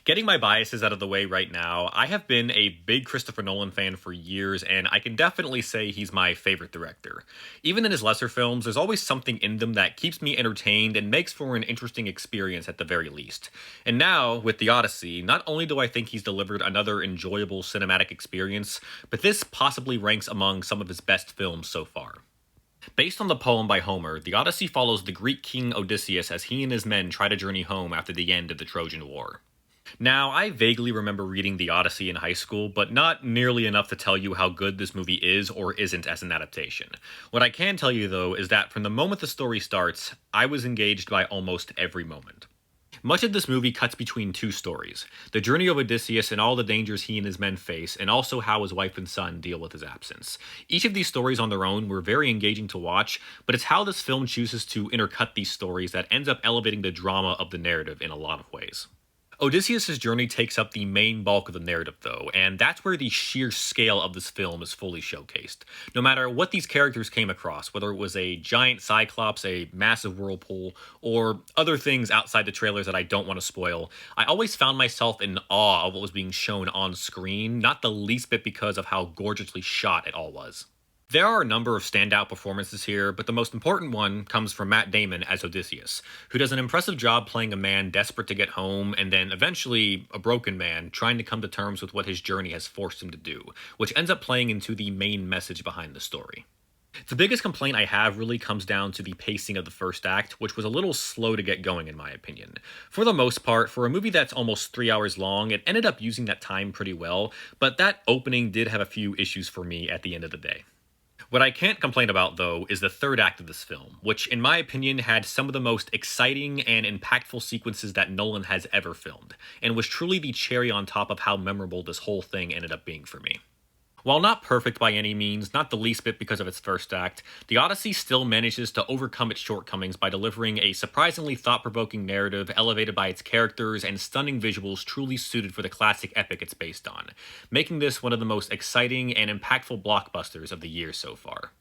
Getting my biases out of the way right now, I have been a big Christopher Nolan fan for years, and I can definitely say he's my favorite director. Even in his lesser films, there's always something in them that keeps me entertained and makes for an interesting experience at the very least. And now, with The Odyssey, not only do I think he's delivered another enjoyable cinematic experience, but this possibly ranks among some of his best films so far. Based on the poem by Homer, the Odyssey follows the Greek king Odysseus as he and his men try to journey home after the end of the Trojan War. Now, I vaguely remember reading The Odyssey in high school, but not nearly enough to tell you how good this movie is or isn't as an adaptation. What I can tell you, though, is that from the moment the story starts, I was engaged by almost every moment. Much of this movie cuts between two stories: the journey of Odysseus and all the dangers he and his men face, and also how his wife and son deal with his absence. Each of these stories on their own were very engaging to watch, but it's how this film chooses to intercut these stories that ends up elevating the drama of the narrative in a lot of ways. Odysseus' journey takes up the main bulk of the narrative, though, and that's where the sheer scale of this film is fully showcased. No matter what these characters came across, whether it was a giant cyclops, a massive whirlpool, or other things outside the trailers that I don't want to spoil, I always found myself in awe of what was being shown on screen, not the least bit because of how gorgeously shot it all was. There are a number of standout performances here, but the most important one comes from Matt Damon as Odysseus, who does an impressive job playing a man desperate to get home and then eventually a broken man trying to come to terms with what his journey has forced him to do, which ends up playing into the main message behind the story. The biggest complaint I have really comes down to the pacing of the first act, which was a little slow to get going in my opinion. For the most part, for a movie that's almost 3 hours long, it ended up using that time pretty well, but that opening did have a few issues for me at the end of the day. What I can't complain about, though, is the third act of this film, which, in my opinion, had some of the most exciting and impactful sequences that Nolan has ever filmed, and was truly the cherry on top of how memorable this whole thing ended up being for me. While not perfect by any means, not the least bit because of its first act, The Odyssey still manages to overcome its shortcomings by delivering a surprisingly thought-provoking narrative elevated by its characters and stunning visuals truly suited for the classic epic it's based on, making this one of the most exciting and impactful blockbusters of the year so far.